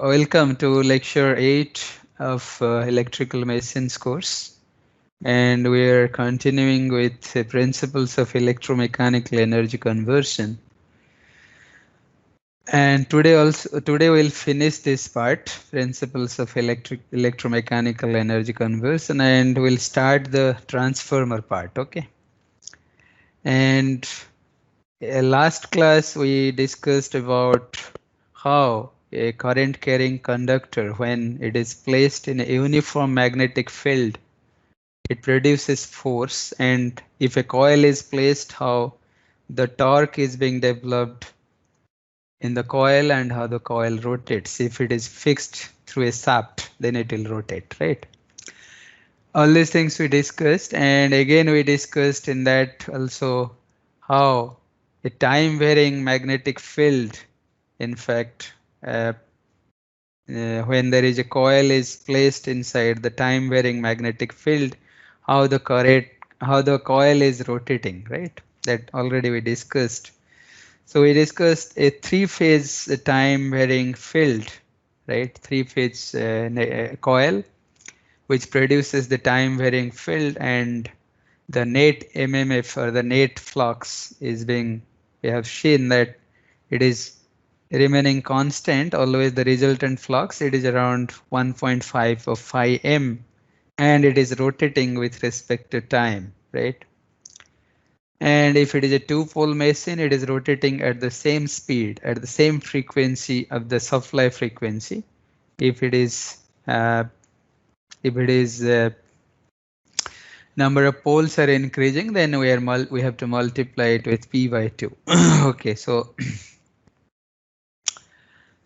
welcome to lecture 8 of electrical machines course, and we are continuing with the principles of electromechanical energy conversion. And today we'll finish this part, principles of electromechanical energy conversion, and we'll start the transformer part. Okay. And last class we discussed about how a current carrying conductor, when it is placed in a uniform magnetic field, it produces force, and if a coil is placed, how the torque is being developed in the coil and how the coil rotates. If it is fixed through a shaft, then it will rotate, right? All these things we discussed, and again we discussed in that also how a time varying magnetic field, in fact, when there is a coil is placed inside the time varying magnetic field, how the coil is rotating, right? That already we discussed. So we discussed a three-phase time varying field, right? Three-phase coil, which produces the time varying field, and the net MMF or the net flux is being, we have seen that it is remaining constant, always the resultant flux, it is around 1.5 of phi m, and it is rotating with respect to time, right? And if it is a two-pole machine, it is rotating at the same speed, at the same frequency of the supply frequency. If it is number of poles are increasing, then we have to multiply it with p by 2. Okay, so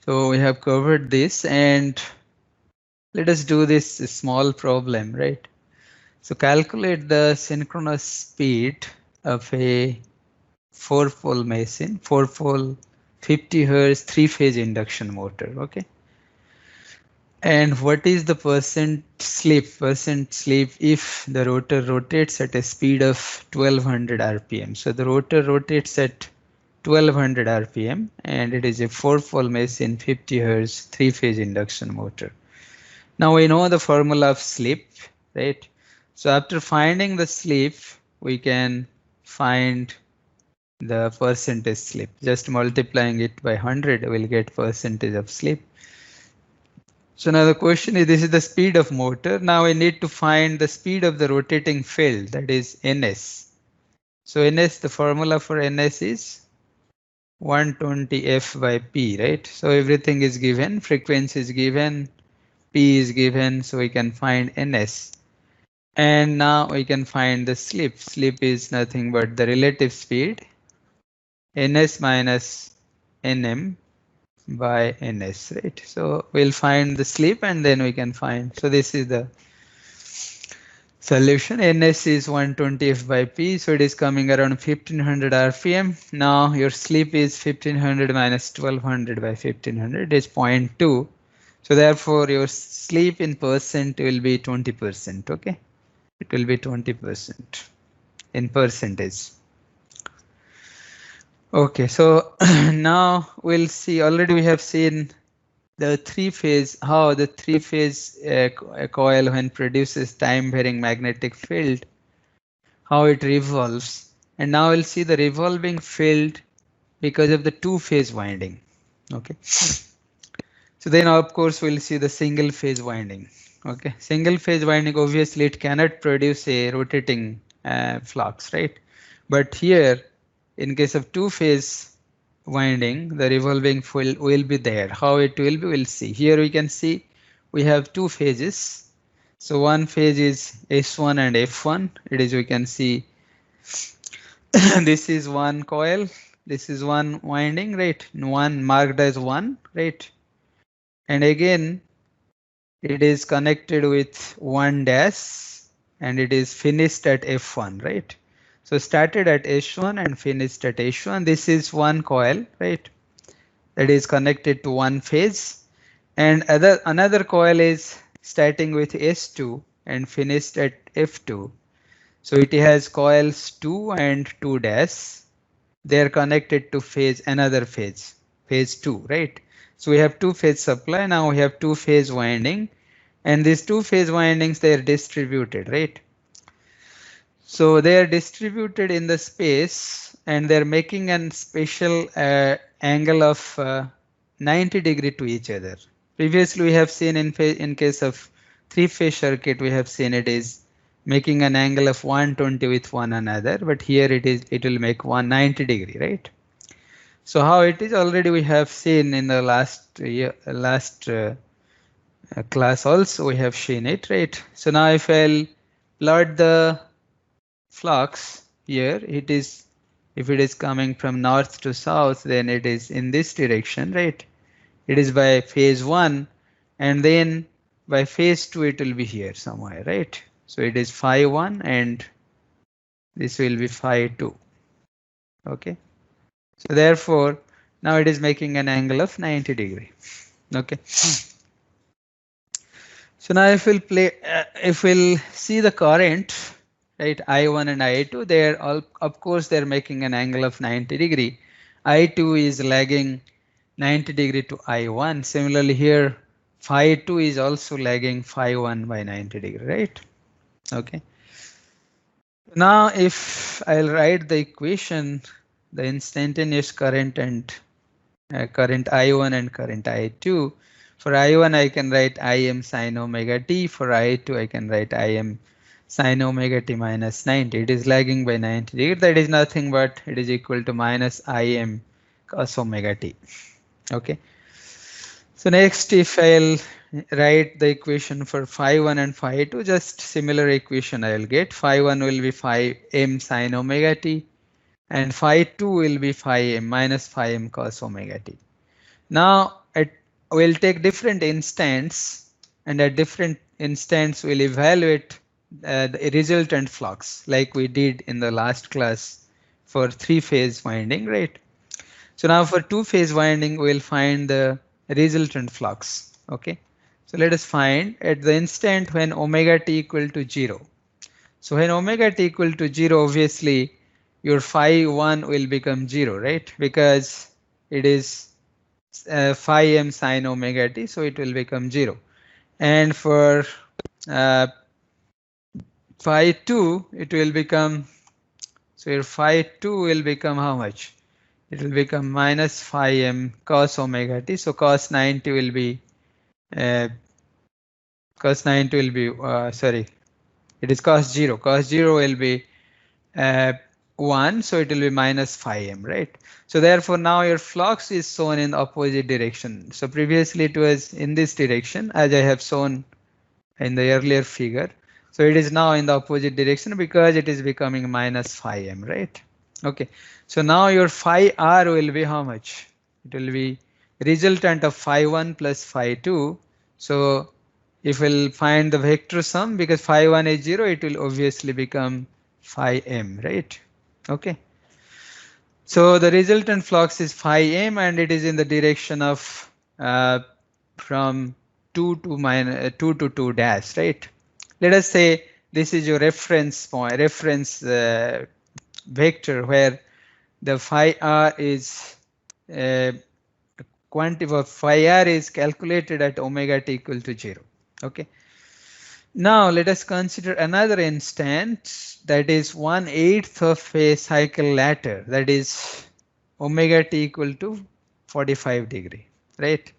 we have covered this, and let us do this small problem, right? So calculate the synchronous speed of a 4-pole machine, 4-pole 50 Hz 3-phase induction motor, okay? And what is the percent slip if the rotor rotates at a speed of 1200 RPM? So the rotor rotates at 1200 RPM, and it is a 4-pole machine, 50 Hz 3-phase induction motor. Now we know the formula of slip, right? So after finding the slip, we can find the percentage slip. Just multiplying it by 100, we'll get percentage of slip. So now the question is, this is the speed of motor. Now we need to find the speed of the rotating field, that is ns. So ns, the formula for ns is 120 F by P, right? So everything is given, frequency is given, P is given, so we can find ns. And now we can find the slip. Slip is nothing but the relative speed, ns minus nm by ns, right? So we'll find the slip and then we can find. So this is the solution. Ns is 120 F by P, so it is coming around 1500 RPM. Now your slip is 1500 minus 1200 by 1500 is 0.2. So therefore your slip in percent will be 20%, okay? It will be 20% in percentage. Okay, so now we'll see, already we have seen the three-phase, how the three-phase coil, when produces time varying magnetic field, how it revolves. And now we'll see the revolving field because of the two-phase winding. Okay. So then of course we'll see the single phase winding. Okay, single phase winding, obviously it cannot produce a rotating flux, right? But here, in case of two-phase winding, the revolving field will be there. How it will be, we'll see. Here we can see we have two phases. So one phase is S1 and F1. It is, we can see this is one coil, this is one winding, right? One marked as 1, right? And again, it is connected with 1 dash and it is finished at F1, right? So started at S1 and finished at H1. This is one coil, right? That is connected to one phase. And another coil is starting with S2 and finished at F2. So it has coils 2 and 2 dash. They are connected to phase, another phase, phase 2, right? So we have two-phase supply. Now we have two-phase winding, and these two-phase windings, they are distributed, right? So they are distributed in the space, and they're making an special angle of 90 degree to each other. Previously, we have seen in case of three-phase circuit, we have seen it is making an angle of 120 with one another, but here it will make 190 degree, right? So how it is already we have seen in the last class also we have seen it, right? So now if I'll plot the flux here, it is, if it is coming from north to south, then it is in this direction, right? It is by phase 1, and then by phase 2 it will be here somewhere, right? So it is phi 1 and this will be phi 2. Okay, so therefore now it is making an angle of 90 degree. Okay, so now if we'll see the current, right, I1 and I2, they're all, of course, they're making an angle of 90 degree. I2 is lagging 90 degree to I1. Similarly here, phi 2 is also lagging phi 1 by 90 degree, right? Okay. Now if I'll write the equation, the instantaneous current and current I1 and current I2. For I1 I can write Im sine omega t. For I2 I can write Im sine omega t minus 90. It is lagging by 90 degree. That is nothing but it is equal to minus Im cos omega t. Okay. So next, if I'll write the equation for phi 1 and phi 2, just similar equation I will get. Phi 1 will be phi m sine omega t, and phi 2 will be phi m minus phi m cos omega t. Now we'll take different instants, and at different instants we'll evaluate the resultant flux like we did in the last class for three-phase winding, right? So now for two-phase winding we'll find the resultant flux. Okay, so let us find at the instant when omega t equal to 0. So when omega t equal to 0, obviously your phi 1 will become 0, right? Because it is phi m sine omega t, so it will become 0. And for uh, phi 2, it will become, so your phi 2 will become how much? It will become minus phi m cos omega t. So cos 90 will be uh, sorry, it is cos 0. Cos 0 will be 1, so it will be minus phi m, right? So therefore now your flux is shown in the opposite direction. So previously it was in this direction as I have shown in the earlier figure. So it is now in the opposite direction because it is becoming minus phi m, right? Okay, so now your phi r will be how much? It will be resultant of phi 1 plus phi 2. So if we'll find the vector sum, because phi 1 is 0, it will obviously become phi m, right? Okay, so the resultant flux is phi m, and it is in the direction of from 2 to minus 2 to 2 dash, right? Let us say this is your reference point, reference vector where the phi r is quantity of phi r is calculated at omega t equal to 0. Okay. Now let us consider another instant, that is 1/8 of a cycle later, that is omega t equal to 45 degree, right?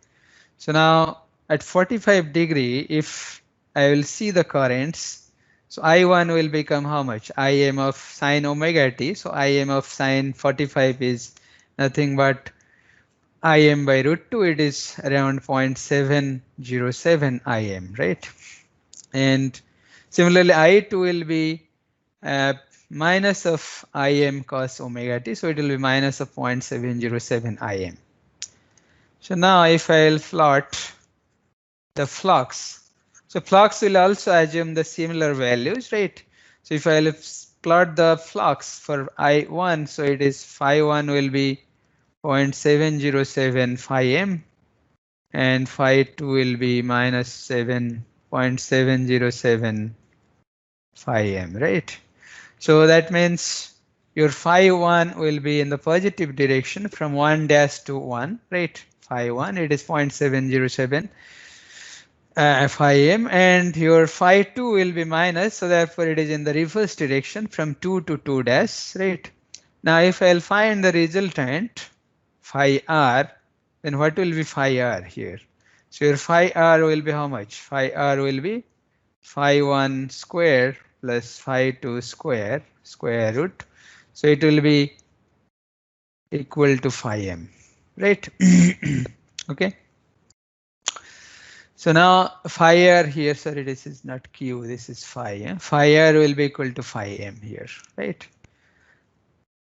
So now at 45 degree, if I will see the currents, so I1 will become how much? Im of sine omega t. So Im of sine 45 is nothing but Im by root 2. It is around 0.707 Im, right? And similarly I2 will be minus of Im cos omega t, so it will be minus of 0.707 Im. So now if I'll plot the flux, so flux will also assume the similar values, right? So if I'll plot the flux for I1, so it is phi 1 will be 0.707 phi m, and phi 2 will be minus 7.707 phi m, right? So that means your phi 1 will be in the positive direction from 1 dash to 1, right? phi 1, it is 0.707 phi m, and your phi 2 will be minus, so therefore it is in the reverse direction from 2 to 2 dash, right? Now if I'll find the resultant phi r, then what will be phi r here? So your phi r will be how much? Phi r will be phi 1 square plus phi 2 square root. So it will be equal to phi m, right? Okay. So now phi r here, sorry, this is not q, this is phi. Phi r will be equal to phi m here, right?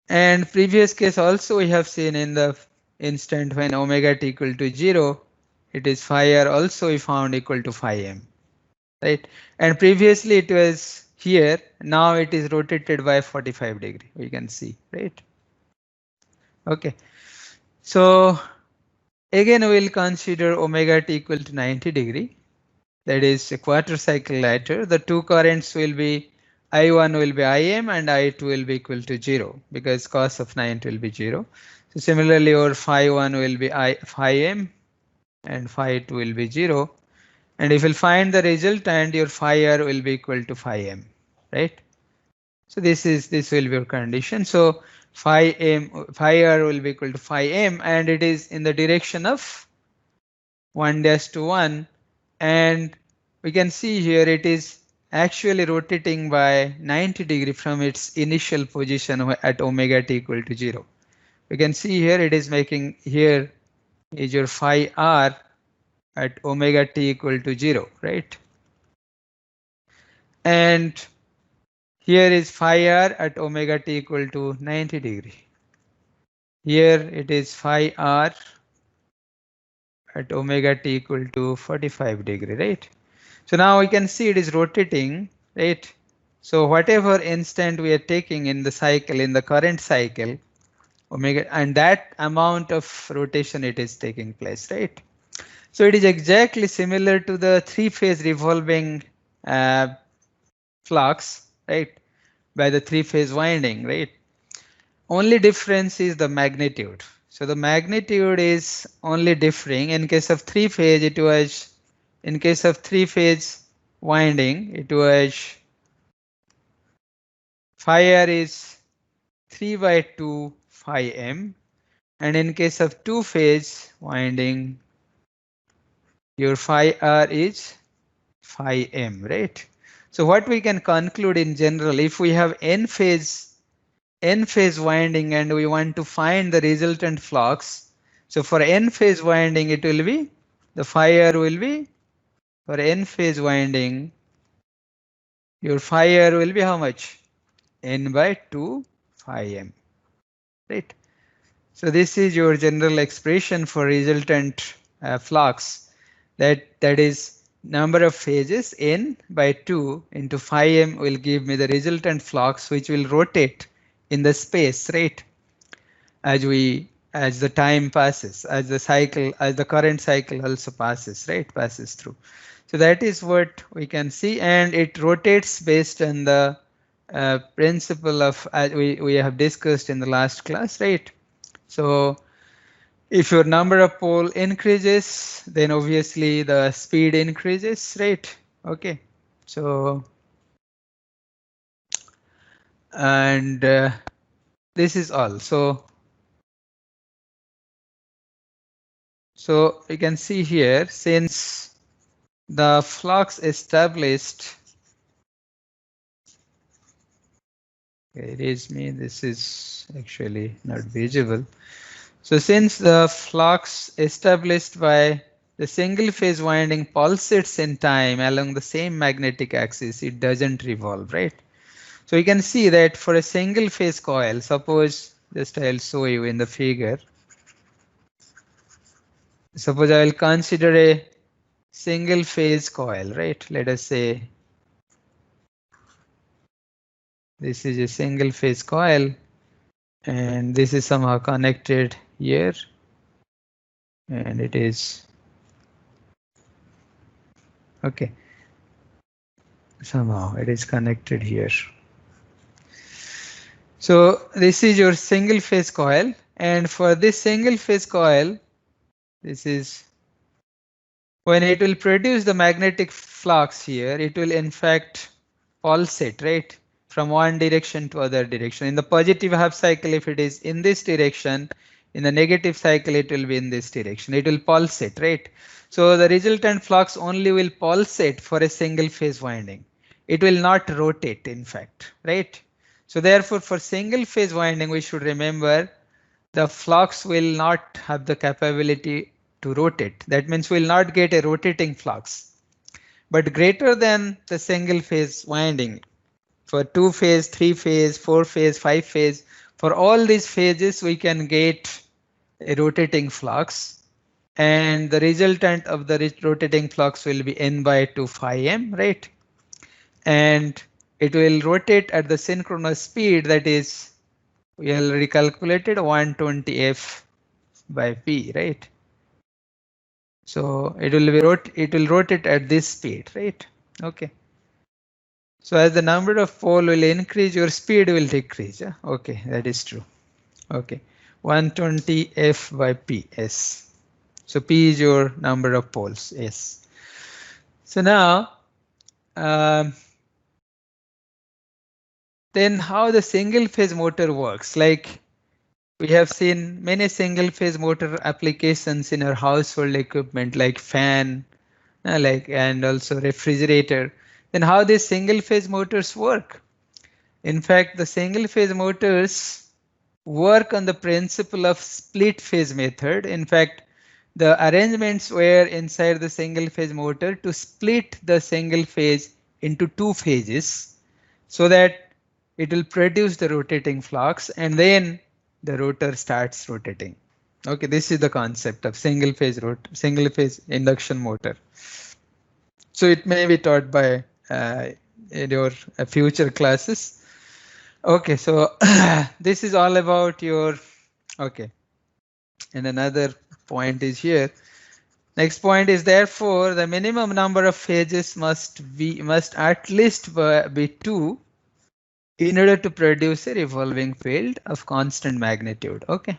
And previous case also we have seen in the instant when omega t equal to 0, it is phi r also we found equal to phi m, right? And previously it was here, now it is rotated by 45 degree, we can see, right? Okay, so again we will consider omega t equal to 90 degree, that is a quarter cycle later. The two currents will be I1 will be Im and I2 will be equal to 0 because cos of 90 will be 0. So similarly your phi 1 will be phi m and phi 2 will be 0, and if you find the resultant, your phi r will be equal to phi m, right? So this will be your condition. So phi r will be equal to phi m, and it is in the direction of 1 dash to 1, and we can see here it is actually rotating by 90 degree from its initial position at omega t equal to 0. We can see here it is making, here is your phi r at omega t equal to 0, right? And here is phi r at omega t equal to 90 degree. Here it is phi r at omega t equal to 45 degree, right? So now we can see it is rotating, right? So whatever instant we are taking in the cycle, in the current cycle, omega, and that amount of rotation it is taking place, right? So it is exactly similar to the three-phase revolving flux, right? By the three-phase winding, right? Only difference is the magnitude. So the magnitude is only differing. In case of three-phase, it was, in case of three-phase winding, it was phi r is 3 by 2 phi m, and in case of two-phase winding, your phi r is phi m, right? So what we can conclude in general, if we have n phase winding and we want to find the resultant flux, so for n phase winding it will be, the phi r will be, for n phase winding, your phi r will be how much? N by 2 phi m, right? So this is your general expression for resultant flux, that is number of phases n by 2 into phi m will give me the resultant flux, which will rotate in the space, right? As the time passes, as the cycle, as the current cycle also passes, right? Passes through. So that is what we can see, and it rotates based on the principle of, as we have discussed in the last class, right? So if your number of pole increases, then obviously the speed increases, right? Okay. So, and this is all. So you can see here, since the flux established, this is actually not visible. So since the flux established by the single phase winding pulsates in time along the same magnetic axis, it doesn't revolve, right? So you can see that for a single phase coil, suppose, just I'll show you in the figure. Suppose I will consider a single phase coil, right? Let us say this is a single phase coil and this is somehow connected here, and it is okay. Somehow it is connected here. So this is your single phase coil, and for this single phase coil, This is when it will produce the magnetic flux here, it will in fact pulsate, right? From one direction to other direction. In the positive half cycle, if it is in this direction, in the negative cycle, it will be in this direction. It will pulsate, right? So the resultant flux only will pulsate for a single phase winding. It will not rotate, in fact, right? So therefore, for single phase winding, we should remember the flux will not have the capability to rotate. That means we'll not get a rotating flux. But greater than the single phase winding, for 2-phase, 3-phase, 4-phase, 5-phase, for all these phases we can get a rotating flux, and the resultant of the rotating flux will be n by 2 phi m, right? And it will rotate at the synchronous speed, that is, we already calculated 120 f by p, right? So it will rotate at this speed, right? Okay. So as the number of pole will increase, your speed will decrease. Yeah? Okay, that is true. Okay, 120 f by p s. So p is your number of poles s. So now, then how the single phase motor works? Like we have seen many single phase motor applications in our household equipment, like fan, and also refrigerator. Then how these single phase motors work? In fact, the single phase motors work on the principle of split phase method. In fact, the arrangements were inside the single phase motor to split the single phase into 2 phases so that it will produce the rotating flux and then the rotor starts rotating. Okay, this is the concept of single phase induction motor. So it may be taught by in your future classes. Okay, so this is all about your, okay, and another point is here. Next point is, therefore the minimum number of phases must at least be 2 in order to produce a revolving field of constant magnitude. Okay,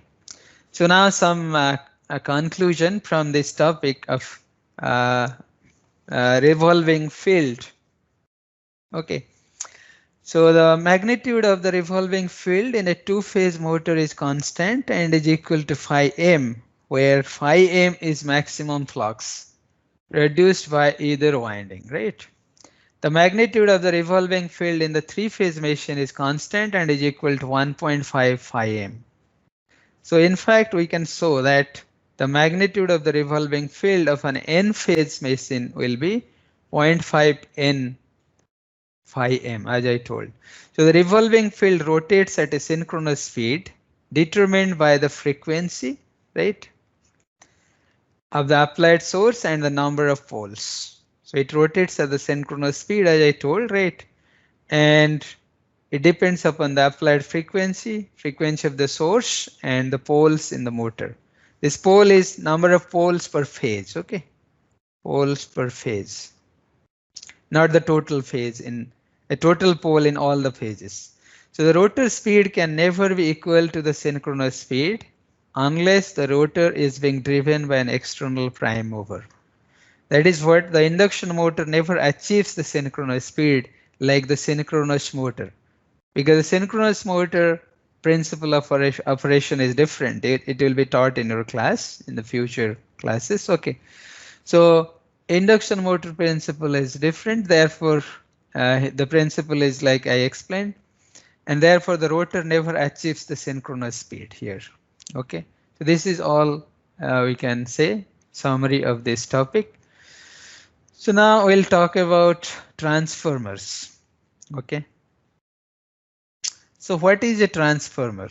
so now some a conclusion from this topic of revolving field. Okay, so the magnitude of the revolving field in a 2-phase motor is constant and is equal to phi m, where phi m is maximum flux reduced by either winding, right? The magnitude of the revolving field in the 3-phase machine is constant and is equal to 1.5 phi m. So in fact, we can show that the magnitude of the revolving field of an n-phase machine will be 0.5 n phi m, as I told. So the revolving field rotates at a synchronous speed determined by the frequency, right, of the applied source and the number of poles. So it rotates at the synchronous speed, as I told, right? And it depends upon the applied frequency of the source and the poles in the motor. This pole is number of poles per phase, okay? Poles per phase, not the total phase, in a total pole in all the phases. So the rotor speed can never be equal to the synchronous speed unless the rotor is being driven by an external prime mover. That is what the induction motor never achieves the synchronous speed like the synchronous motor, because the synchronous motor principle of operation is different. It will be taught in your class in the future classes. Okay, so induction motor principle is different, therefore the principle is like I explained, and therefore the rotor never achieves the synchronous speed here. Okay, so this is all we can say summary of this topic. So now we'll talk about transformers. Okay, so what is a transformer?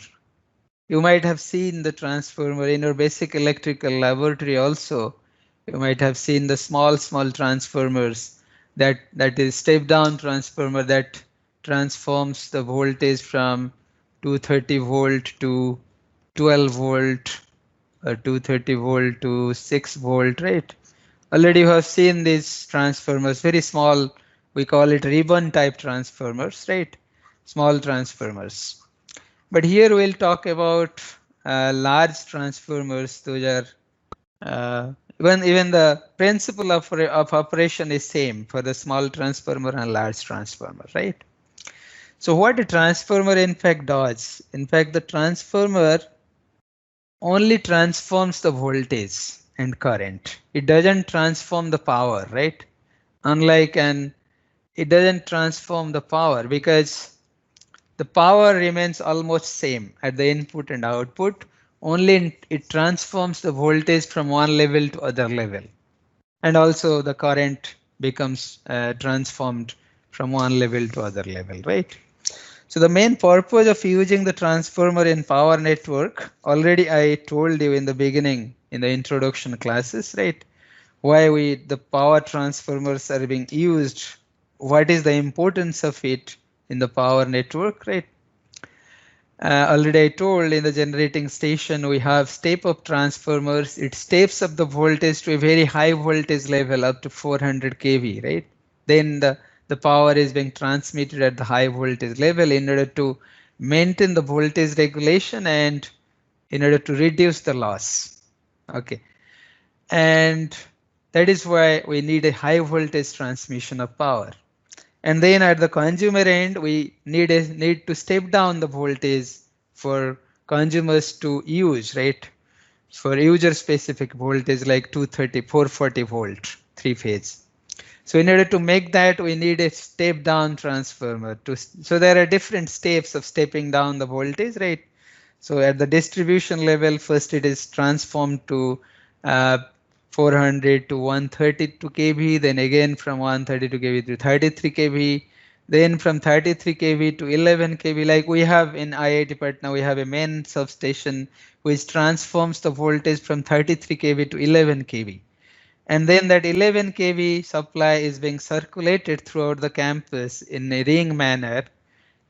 You might have seen the transformer in your basic electrical laboratory also. You might have seen the small transformers, that is step down transformer that transforms the voltage from 230 volt to 12 volt or 230 volt to 6 volt, right? Already you have seen these transformers, very small, we call it ribbon type transformers, right? Small transformers. But here we'll talk about large transformers. Those are Even the principle of operation is same for the small transformer and large transformer, right? So what a transformer in fact does, in fact the transformer only transforms the voltage and current. It doesn't transform the power, right? Unlike it doesn't transform the power because the power remains almost same at the input and output. Only it transforms the voltage from one level to other level, and also the current becomes transformed from one level to other level, right? So the main purpose of using the transformer in power network, already I told you in the beginning in the introduction classes, right? Why the power transformers are being used, what is the importance of it in the power network, right? Already I told in the generating station we have step up transformers. It steps up the voltage to a very high voltage level up to 400 kV, right? Then the power is being transmitted at the high voltage level in order to maintain the voltage regulation and in order to reduce the loss. Okay, and that is why we need a high voltage transmission of power. And then at the consumer end, we need to step down the voltage for consumers to use, right? For user specific voltage like 230, 440 volt, three phase. So in order to make that, we need a step down transformer so there are different steps of stepping down the voltage, right? So at the distribution level, first it is transformed to uh, 400 to 132 kV, then again from 132 kV to 33 kV, then from 33 kV to 11 kV. Like we have in IIT Patna, we have a main substation which transforms the voltage from 33 kV to 11 kV. And then that 11 kV supply is being circulated throughout the campus in a ring manner.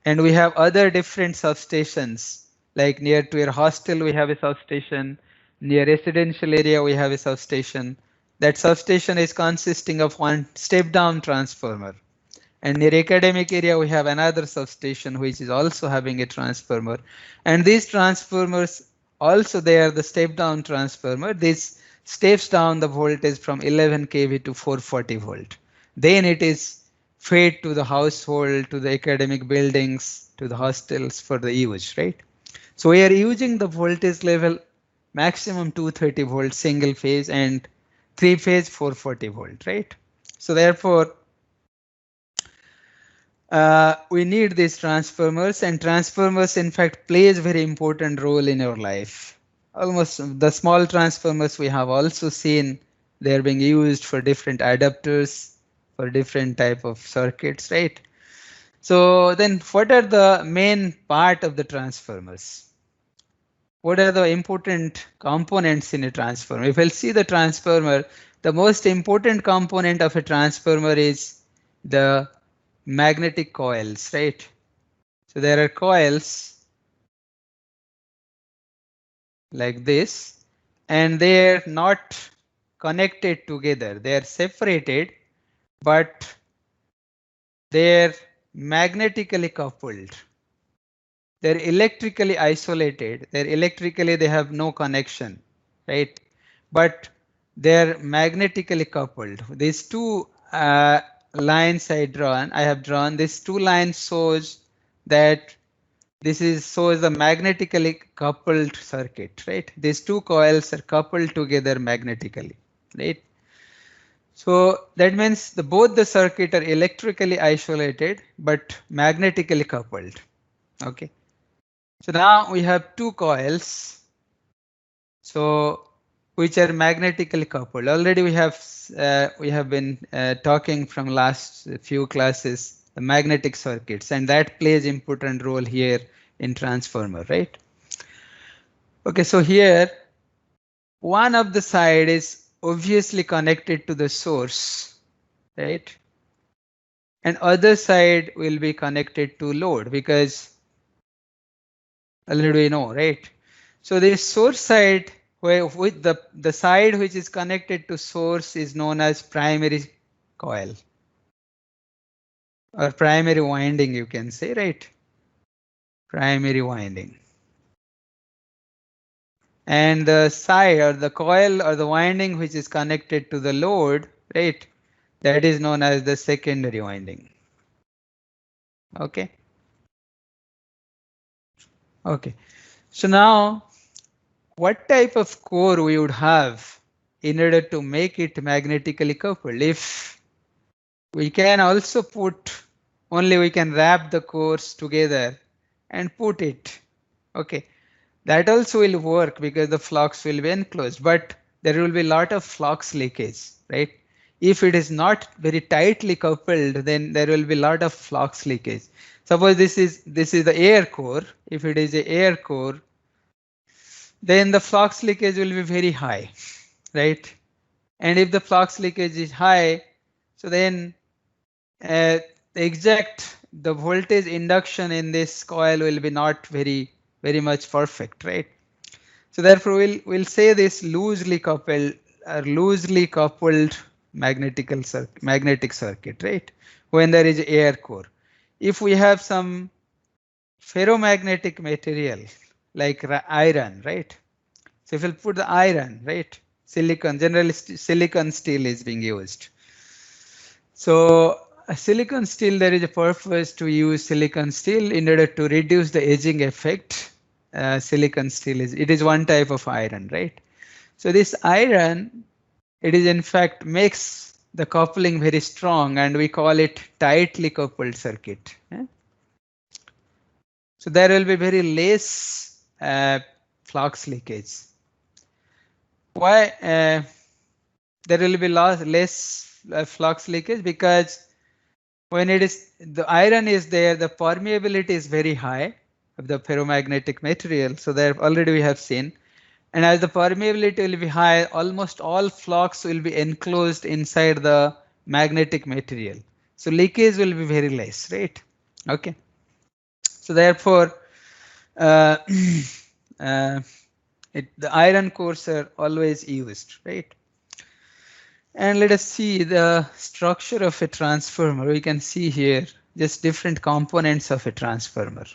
And we have other different substations, like near to your hostel we have a substation, near residential area we have a substation. That substation is consisting of one step down transformer, and near academic area we have another substation which is also having a transformer. And these transformers also, they are the step down transformer. This steps down the voltage from 11 kV to 440 volt. Then it is fed to the household, to the academic buildings, to the hostels for the use, right? So we are using the voltage level maximum 230 volt single phase and three phase 440 volt, right? So therefore we need these transformers, and transformers in fact plays very important role in our life. Almost the small transformers we have also seen, they're being used for different adapters for different type of circuits, right? So then what are the main part of the transformers? What are the important components in a transformer? If we'll see the transformer, the most important component of a transformer is the magnetic coils, right? So there are coils like this, and they're not connected together. They are separated, but they're magnetically coupled. They're electrically isolated. They have no connection, right? But they're magnetically coupled. These two lines I have drawn. These two lines shows that shows the magnetically coupled circuit, right? These two coils are coupled together magnetically, right? So that means both the circuit are electrically isolated but magnetically coupled. Okay. So now we have two coils, so which are magnetically coupled. Already we have been talking from last few classes the magnetic circuits, and that plays important role here in transformer, right? Okay, so here one of the side is obviously connected to the source, right? And other side will be connected to load because already we know, right? So the source side, where with the side which is connected to source is known as primary coil or primary winding, you can say, right? Primary winding. and the side or the coil or the winding which is connected to the load, right? That is known as the secondary winding. Okay. Okay. So now, what type of core we would have in order to make it magnetically coupled? If we can also put, only we can wrap the cores together and put it. Okay. That also will work because the flux will be enclosed, but there will be a lot of flux leakage, right? If it is not very tightly coupled, then there will be a lot of flux leakage. Suppose this is the air core. If it is a air core, then the flux leakage will be very high, right? And if the flux leakage is high, so then the exact the voltage induction in this coil will be not very much perfect, right? So therefore, we'll say this loosely coupled or loosely coupled magnetic circuit, right? When there is air core. If we have some ferromagnetic material like iron, right? So if we'll put the iron, right? Silicon, generally silicon steel is being used. So a silicon steel, there is a purpose to use silicon steel in order to reduce the edging effect. Silicon steel is one type of iron, right? So this iron, it is in fact makes the coupling very strong, and we call it tightly coupled circuit. So there will be very less flux leakage. Why there will be less flux leakage? Because when it is the iron is there, the permeability is very high of the ferromagnetic material. So there already we have seen. And as the permeability will be high, almost all flux will be enclosed inside the magnetic material. So leakage will be very less, right? Okay. So therefore, uh, the iron cores are always used, right? And let us see the structure of a transformer. We can see here just different components of a transformer.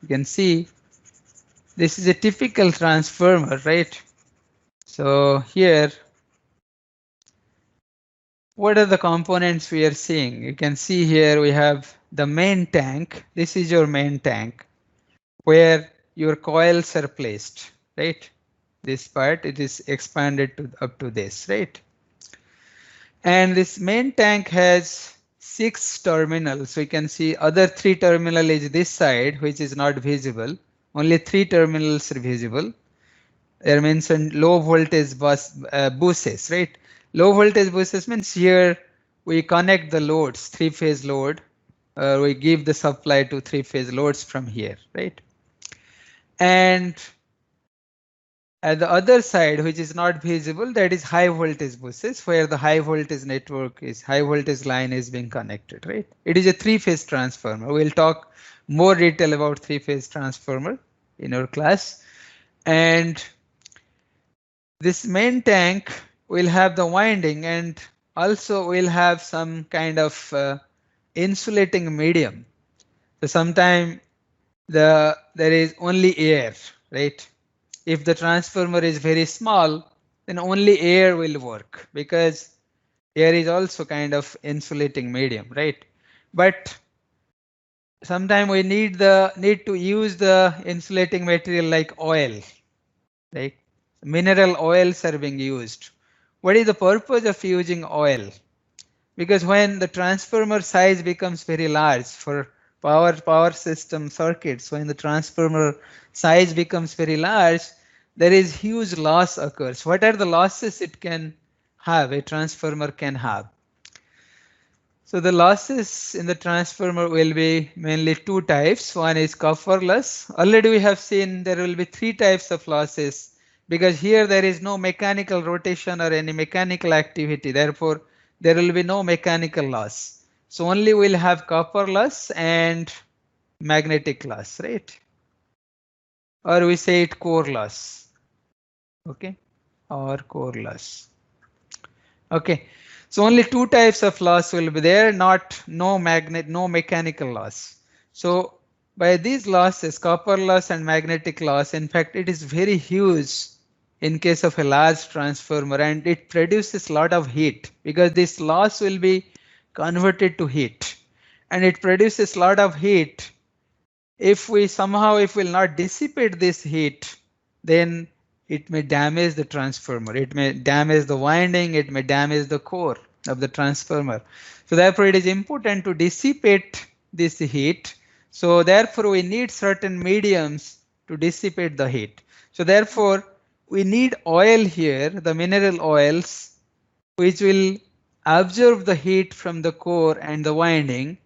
You can see this is a typical transformer, right? So here, what are the components we are seeing? You can see here we have the main tank. This is your main tank where your coils are placed, right? This part, it is expanded to up to this, right? And this main tank has 6 terminals. So you can see other 3 terminal is this side, which is not visible. Only 3 terminals are visible. They are mentioned low voltage buses, right? Low voltage buses means here we connect the loads, 3-phase load. We give the supply to 3-phase loads from here, right? And at the other side, which is not visible, that is high voltage buses, where the high voltage network is high voltage line is being connected, right? It is a 3-phase transformer. We'll talk more detail about 3-phase transformer in our class. And this main tank will have the winding, and also will have some kind of insulating medium. So sometime there is only air, right? If the transformer is very small, then only air will work because air is also kind of insulating medium, right? But sometimes we need to use the insulating material like oil, right? Mineral oils are being used. What is the purpose of using oil? Because when the transformer size becomes very large for power system circuits, when the transformer size becomes very large, there is huge loss occurs. What are the losses it can have, a transformer can have? So the losses in the transformer will be mainly 2 types. One is copper loss. Already we have seen there will be 3 types of losses because here there is no mechanical rotation or any mechanical activity. Therefore, there will be no mechanical loss. So only we'll have copper loss and magnetic loss, right? Or we say it core loss. Okay, or core loss. Okay, so only 2 types of loss will be there, no mechanical loss. So by these losses, copper loss and magnetic loss, in fact, it is very huge in case of a large transformer, and it produces a lot of heat because this loss will be converted to heat, and it produces a lot of heat. If we somehow if will not dissipate this heat, then it may damage the transformer, it may damage the winding, it may damage the core of the transformer. So therefore it is important to dissipate this heat. So therefore we need certain mediums to dissipate the heat. So therefore we need oil here, the mineral oils, which will absorb the heat from the core and the winding,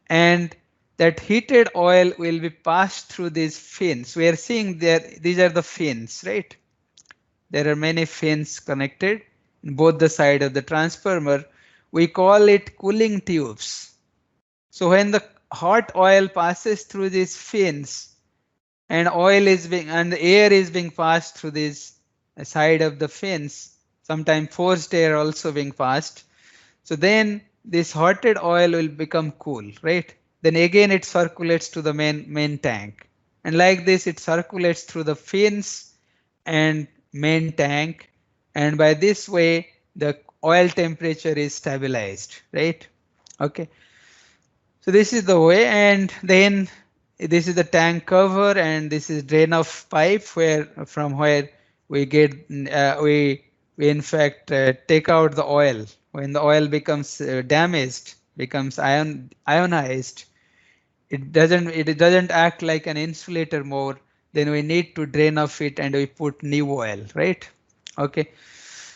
and that heated oil will be passed through these fins. We are seeing there, these are the fins, right? There are many fins connected in both the side of the transformer. We call it cooling tubes. So when the hot oil passes through these fins, and the air is being passed through this side of the fins, sometimes forced air also being passed. So then this hotted oil will become cool, right? Then again it circulates to the main tank, and like this it circulates through the fins and main tank, and by this way the oil temperature is stabilized, right? Okay, so this is the way, and then this is the tank cover, and this is drain off pipe from where we get we in fact take out the oil. When the oil becomes damaged, becomes ionized, it doesn't act like an insulator more. Then we need to drain off it and we put new oil, right? Okay.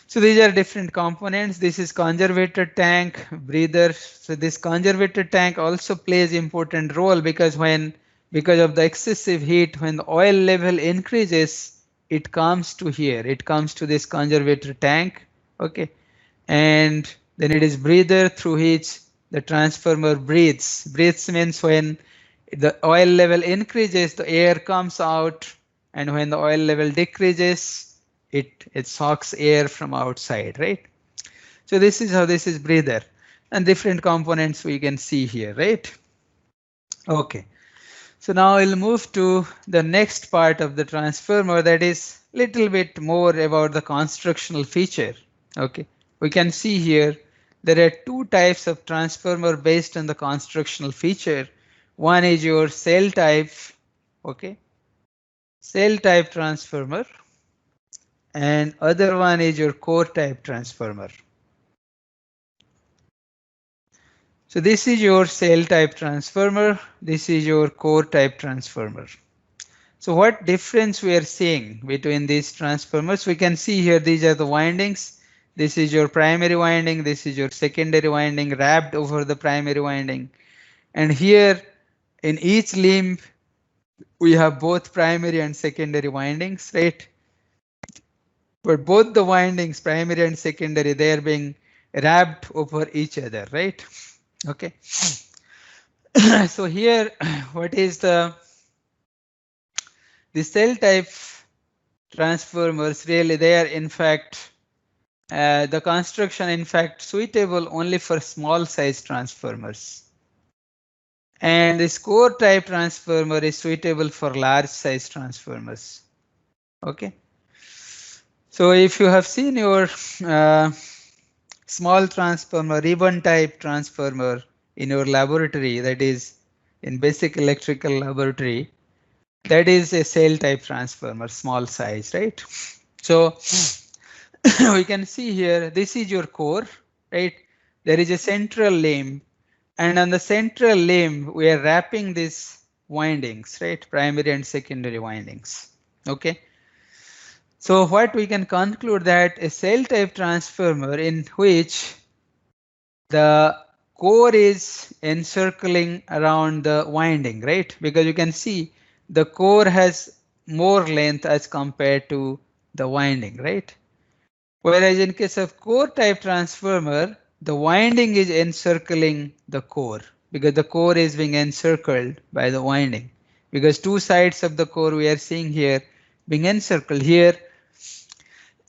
So these are different components. This is conservator tank, breather. So this conservator tank also plays important role because of the excessive heat, when the oil level increases, it comes to here. It comes to this conservator tank. Okay. And then it is breather through which the transformer breathes. Breathes means when the oil level increases, the air comes out, and when the oil level decreases, it sucks air from outside, right? So this is how this is breather, and different components we can see here, right? Okay, so now we'll move to the next part of the transformer, that is little bit more about the constructional feature. Okay, we can see here there are two types of transformer based on the constructional feature. One is your cell type, okay, cell type transformer, and other one is your core type transformer. So this is your cell type transformer, this is your core type transformer. So what difference we are seeing between these transformers? We can see here these are the windings. This is your primary winding, this is your secondary winding wrapped over the primary winding. And here in each limb we have both primary and secondary windings, right? But both the windings, primary and secondary, they are being wrapped over each other, right? Okay. So here, what is the cell type transformers? Really, they are in fact the construction in fact suitable only for small size transformers, and this core type transformer is suitable for large size transformers. Okay. So if you have seen your small transformer, ribbon type transformer in your laboratory, that is in basic electrical laboratory, that is a cell type transformer, small size, right? So we can see here, this is your core, right? There is a central limb, and on the central limb we are wrapping these windings, right? Primary and secondary windings. Okay. So what we can conclude, that a cell type transformer in which the core is encircling around the winding, right? Because you can see the core has more length as compared to the winding, right? Whereas in case of core type transformer, the winding is encircling the core because the core is being encircled by the winding, because two sides of the core we are seeing here being encircled. Here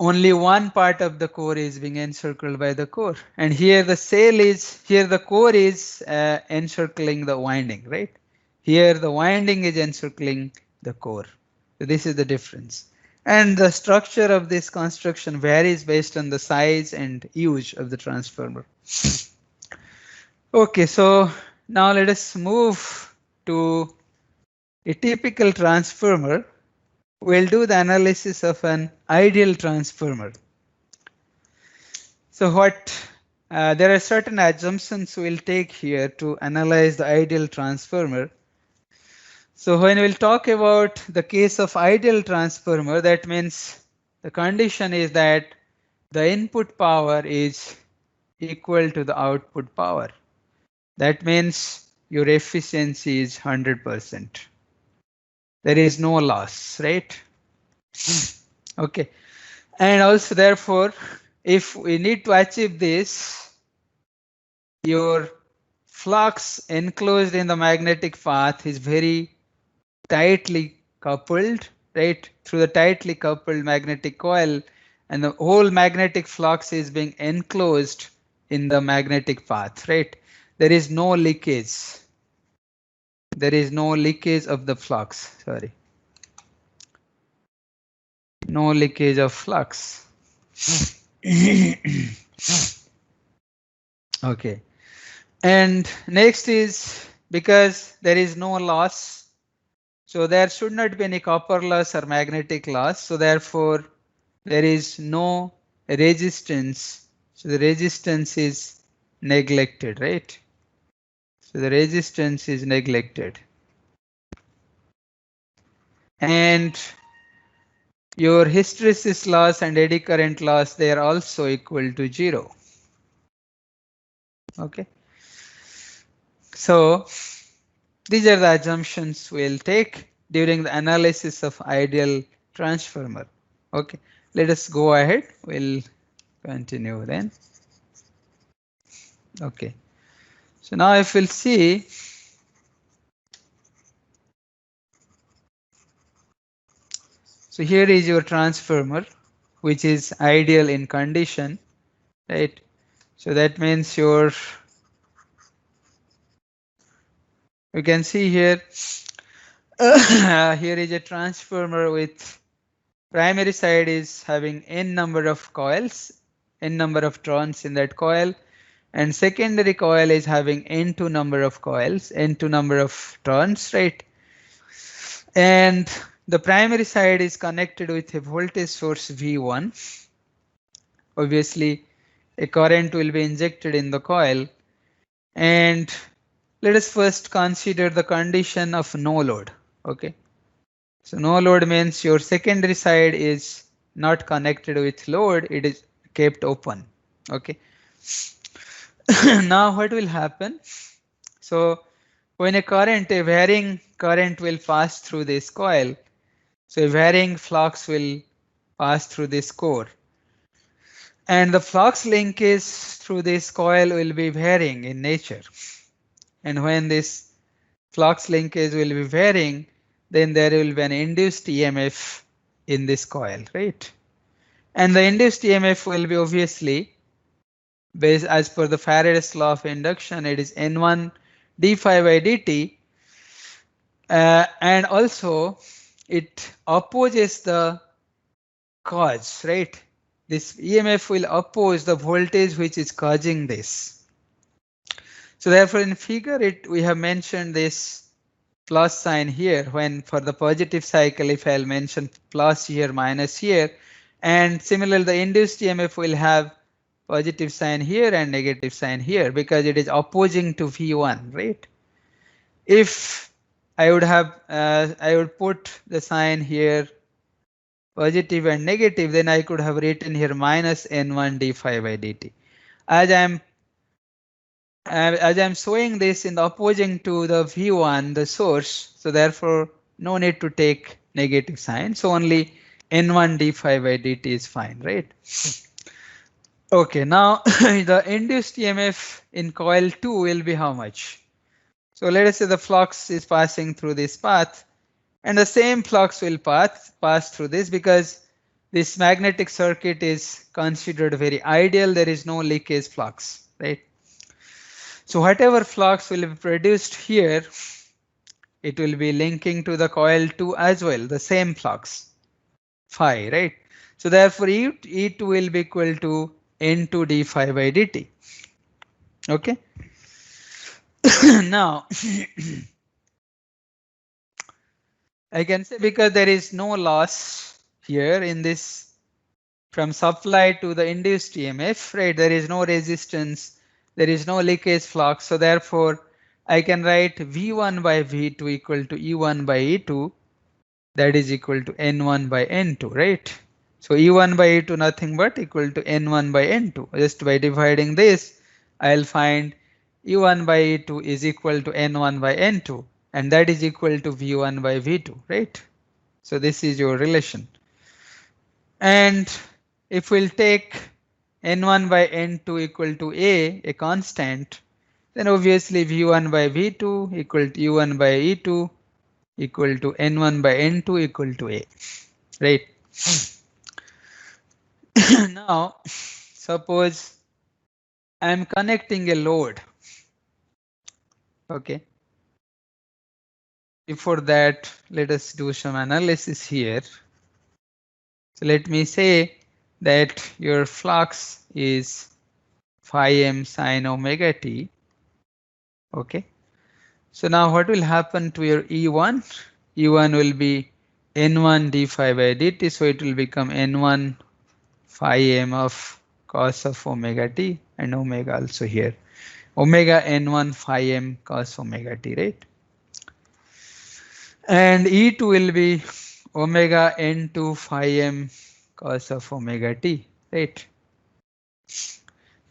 only one part of the core is being encircled by the core, and here the core is encircling the winding, right? Here the winding is encircling the core. So this is the difference. And the structure of this construction varies based on the size and use of the transformer. Okay, so now let us move to a typical transformer. We'll do the analysis of an ideal transformer. So there are certain assumptions we'll take here to analyze the ideal transformer. So when we'll talk about the case of ideal transformer, that means the condition is that the input power is equal to the output power. That means your efficiency is 100%. There is no loss, right? Okay. And also therefore, if we need to achieve this, your flux enclosed in the magnetic path is very tightly coupled, right, through the tightly coupled magnetic coil, and the whole magnetic flux is being enclosed in the magnetic path, right? There is no leakage. There is no leakage of the flux, sorry. No leakage of flux. Okay. And next is because there is no loss, so there should not be any copper loss or magnetic loss. So therefore, there is no resistance. So the resistance is neglected, right? So the resistance is neglected. And your hysteresis loss and eddy current loss, they are also equal to 0. Okay. So these are the assumptions we'll take during the analysis of ideal transformer. Okay, let us go ahead. We'll continue then. Okay, so now if we'll see, so here is your transformer, which is ideal in condition, right? So that means you can see here, here is a transformer with primary side is having n number of coils, n number of turns in that coil, and secondary coil is having n2 number of coils, n2 number of turns, right? And the primary side is connected with a voltage source V1. Obviously, a current will be injected in the coil. And let us first consider the condition of no load. Okay. So no load means your secondary side is not connected with load, it is kept open. Okay. Now what will happen? So when a varying current will pass through this coil, so a varying flux will pass through this core. And the flux linkage through this coil will be varying in nature. And when this flux linkage will be varying, then there will be an induced EMF in this coil, right? And the induced EMF will be obviously based as per the Faraday's law of induction, it is N1 d phi by dt. And also it opposes the cause, right? This EMF will oppose the voltage which is causing this. So therefore in figure we have mentioned this plus sign here, when for the positive cycle if I'll mention plus here minus here, and similarly the induced EMF will have positive sign here and negative sign here because it is opposing to V1, right? If I would put the sign here positive and negative, then I could have written here minus N1 d phi by dt. As I'm showing this in the opposing to the V1, the source, so therefore no need to take negative sign. So only N1 d phi by dt is fine, right? Okay, now the induced EMF in coil 2 will be how much? So let us say the flux is passing through this path, and the same flux will pass through this because this magnetic circuit is considered very ideal. There is no leakage flux, right? So whatever flux will be produced here, it will be linking to the coil 2 as well, the same flux. phi, right? So therefore E2 will be equal to N2 d phi by dt. Okay. Now I can say, because there is no loss here in this from supply to the induced EMF, right? There is no resistance, there is no leakage flux. So therefore I can write V1 by V2 equal to E1 by E2, that is equal to N1 by N2, right? So E1 by E2 nothing but equal to N1 by N2. Just by dividing this, I'll find E1 by E2 is equal to N1 by N2, and that is equal to V1 by V2, right? So this is your relation. And if we'll take N1 by N2 equal to a constant, then obviously V1 by V2 equal to U1 by E2 equal to N1 by N2 equal to a, right? Now suppose I am connecting a load. Okay. Before that, let us do some analysis here. So let me say that your flux is phi m sine omega t. Okay. So now what will happen to your E1? E1 will be N1 d phi by dt. So it will become N1 phi m of cos of omega t, and omega also here. Omega N1 phi m cos omega t, right? And E2 will be omega N2 phi m cos of omega t, right?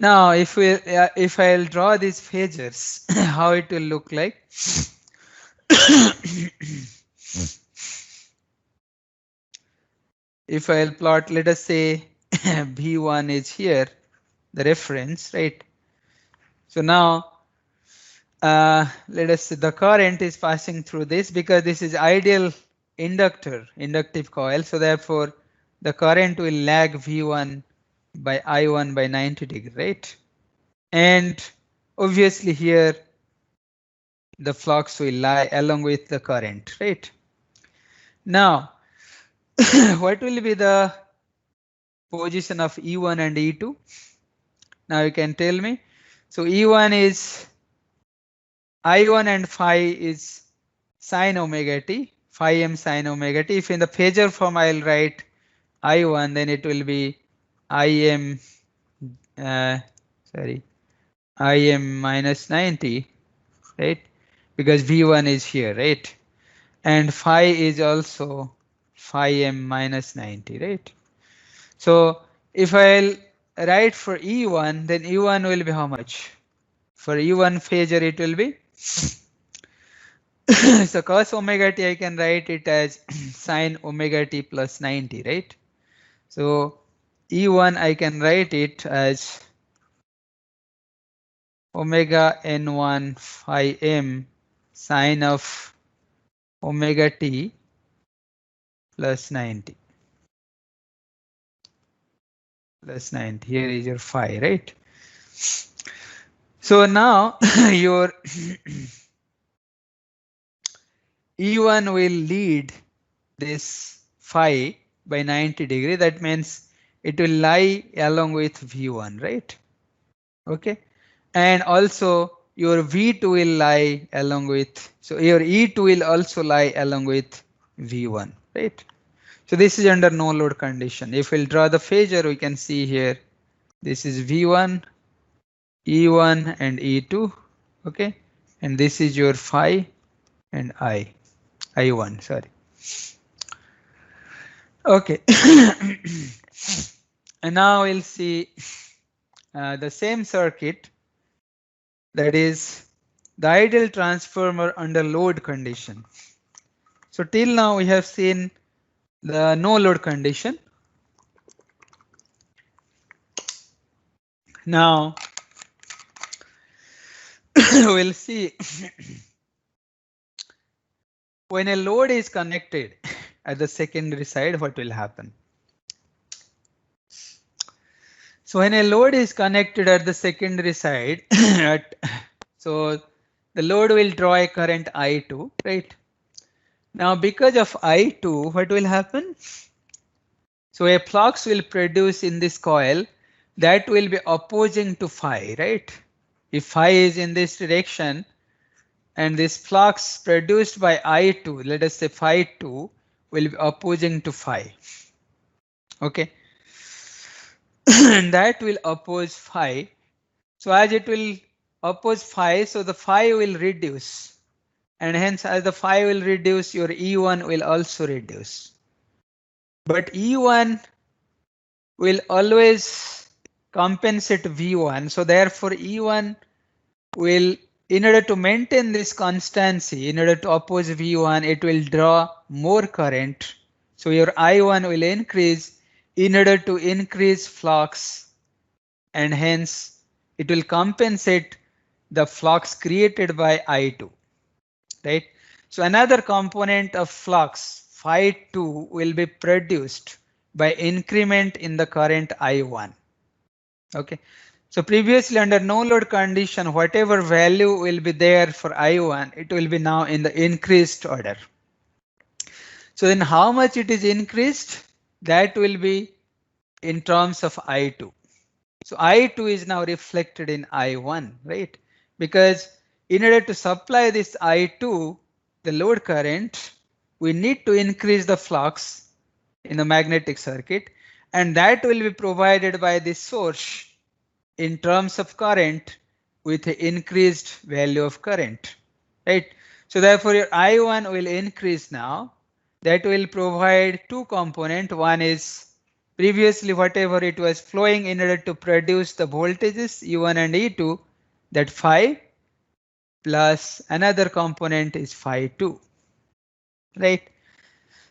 Now if I'll draw these phasors, how it will look like? If I'll plot, let us say B1 is here, the reference, right? So now let us say the current is passing through this, because this is ideal inductive coil. So therefore the current will lag V1 by I1 by 90 degree, right? And obviously here the flux will lie along with the current, right? Now what will be the position of E1 and E2? Now you can tell me. So E1 is I1 and phi is sine omega t, phi m sine omega t. If in the phasor form I'll write I1, then it will be Im Im minus 90, right? Because V1 is here, right? And phi is also phi m minus 90, right? So if I'll write for E1, then E1 will be how much? For E1 phasor it will be so cos omega t I can write it as sine omega t plus 90, right? So E1 I can write it as omega n1 phi m sine of omega t plus 90. Plus 90. Here is your phi, right? So now your E1 will lead this phi by 90 degree. That means it will lie along with V1, right? Okay. And also your V2 will lie along with, so your E2 will also lie along with V1, right? So this is under no load condition. If we'll draw the phasor, we can see here, this is V1, E1 and E2, okay? And this is your phi and I1, sorry. Okay. And now we'll see the same circuit, that is the ideal transformer under load condition. So till now we have seen the no load condition. Now we'll see when a load is connected at the secondary side, what will happen. So when a load is connected at the secondary side, so the load will draw a current I2, right? Now because of I2, what will happen? So a flux will produce in this coil that will be opposing to phi, right? If phi is in this direction and this flux produced by I2, let us say phi 2, will be opposing to phi. Okay. And that will oppose phi. So as it will oppose phi, so the phi will reduce. And hence as the phi will reduce, your E1 will also reduce. But E1 will always compensate V1. So therefore E1 will, in order to maintain this constancy, in order to oppose V1, it will draw more current. So your I1 will increase in order to increase flux, and hence it will compensate the flux created by I2, right? So another component of flux, phi 2, will be produced by increment in the current I1. Okay. So previously under no load condition, whatever value will be there for I1, it will be now in the increased order. So then how much it is increased? That will be in terms of I2. So I2 is now reflected in I1, right? Because in order to supply this I2, the load current, we need to increase the flux in the magnetic circuit, and that will be provided by this source in terms of current with an increased value of current, right? So therefore your I1 will increase now. That will provide two components. One is previously whatever it was flowing in order to produce the voltages E1 and E2, that phi, plus another component is phi 2, right?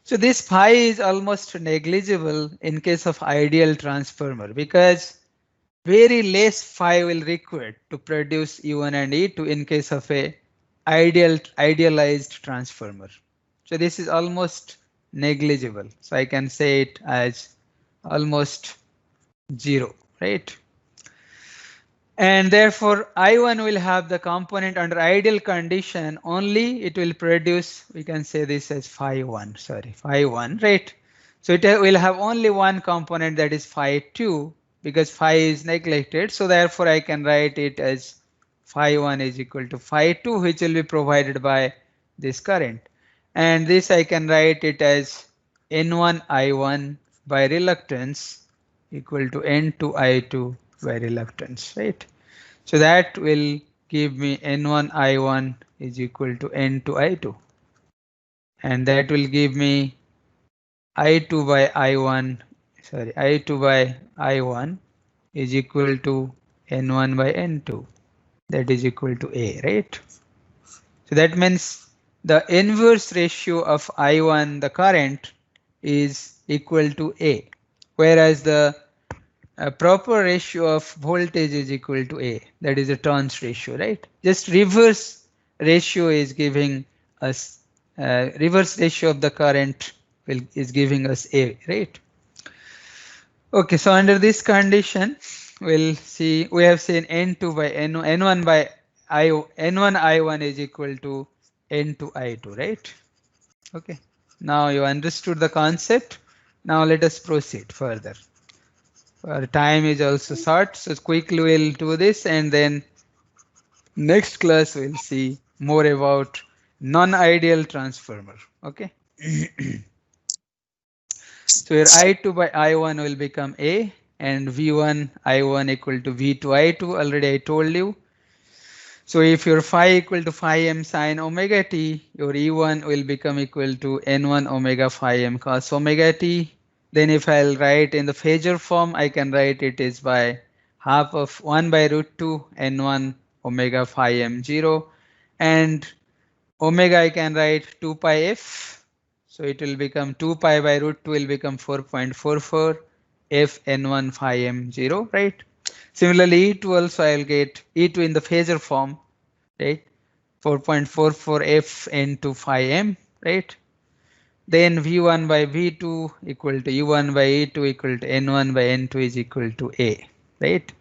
So this phi is almost negligible in case of ideal transformer, because very less phi will required to produce E1 and E2 in case of a idealized transformer. So this is almost negligible. So I can say it as almost zero, right? And therefore I1 will have the component under ideal condition only, it will produce, we can say this as phi 1, sorry, phi 1, right? So it will have only one component, that is phi 2, because phi is neglected. So therefore I can write it as phi 1 is equal to phi 2, which will be provided by this current. And this I can write it as N1 I1 by reluctance equal to N2 I2 by reluctance, right? So that will give me N1 I1 is equal to N2 I2. And that will give me I2 by I1, sorry, I2 by I1 is equal to N1 by N2. That is equal to A, right? So that means the inverse ratio of I1, the current, is equal to A, whereas the proper ratio of voltage is equal to A. That is a turns ratio, right? Just reverse ratio is giving us reverse ratio of the current is giving us A, right? Okay, so under this condition, we'll see we have seen N2 by N1 by N1 I1 is equal to N2 I2, right? Okay, now you understood the concept. Now let us proceed further. Our time is also short, so quickly we'll do this, and then next class we'll see more about non-ideal transformer. Okay. So your I2 by I1 will become A, and V1 I1 equal to V2 I2. Already I told you. So if your phi equal to phi m sine omega t, your E1 will become equal to N1 omega phi m cos omega t. Then if I'll write in the phasor form, I can write it is by half of 1 by root 2 N1 omega phi m 0, and omega I can write 2 pi f. So it will become 2 pi by root 2 will become 4.44 f N1 phi m 0, right? Similarly, E2 also I'll get E2 in the phasor form, right? 4.44 f into phi m, right? Then V1 by V2 equal to U1 by E2 equal to N1 by N2 is equal to A, right?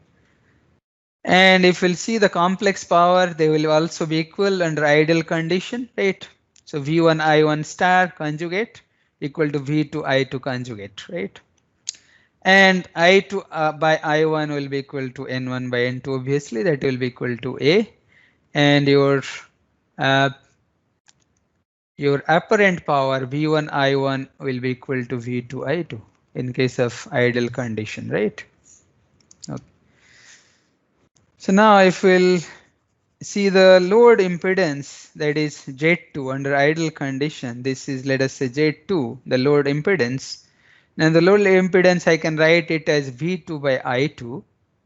And if we'll see the complex power, they will also be equal under ideal condition, right? So V1 I1 star conjugate equal to V2 I2 conjugate, right? And I2 by I1 will be equal to N1 by N2. Obviously, that will be equal to A. And uh, your apparent power V1 I1 will be equal to V2 I2 in case of ideal condition, right? Okay. So now if we'll see the load impedance, that is Z2 under ideal condition, this is, let us say, Z2, the load impedance. Now the load impedance, I can write it as V2 by I2,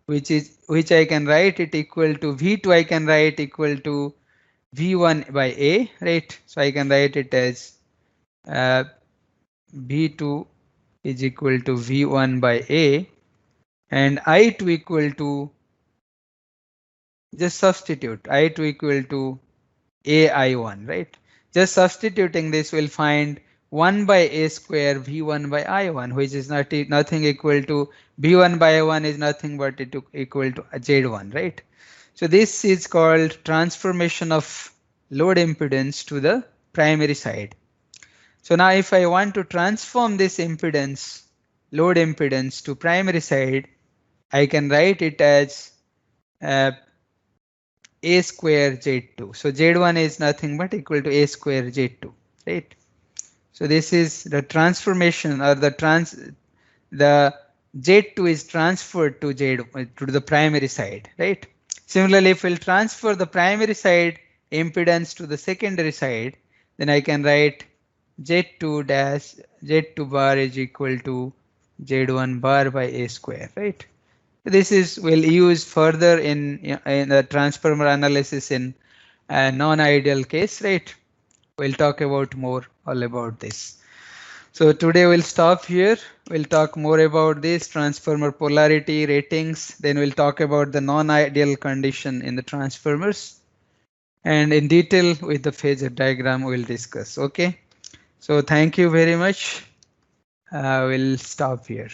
which I can write it equal to V2, I can write equal to V1 by A, right? So I can write it as uh, V2 is equal to V1 by A, and I2 equal to, just substitute I2 equal to AI1, right? Just substituting this, will find 1 by A square V1 by I1, which is nothing equal to V1 by I1 is nothing but it equal to Z1, right? So this is called transformation of load impedance to the primary side. So now if I want to transform this impedance, load impedance to primary side, I can write it as uh, A square Z2. So Z1 is nothing but equal to A square Z2, right? So this is the transformation, or the Z2 is transferred to to the primary side, right? Similarly, if we'll transfer the primary side impedance to the secondary side, then I can write Z2 bar is equal to Z1 bar by A square, right? This is will use further in the transformer analysis in a non-ideal case, right? We'll talk about more all about this. So today we'll stop here. We'll talk more about this transformer polarity ratings. Then we'll talk about the non-ideal condition in the transformers. And in detail with the phasor diagram we'll discuss. Okay. So thank you very much. We'll stop here.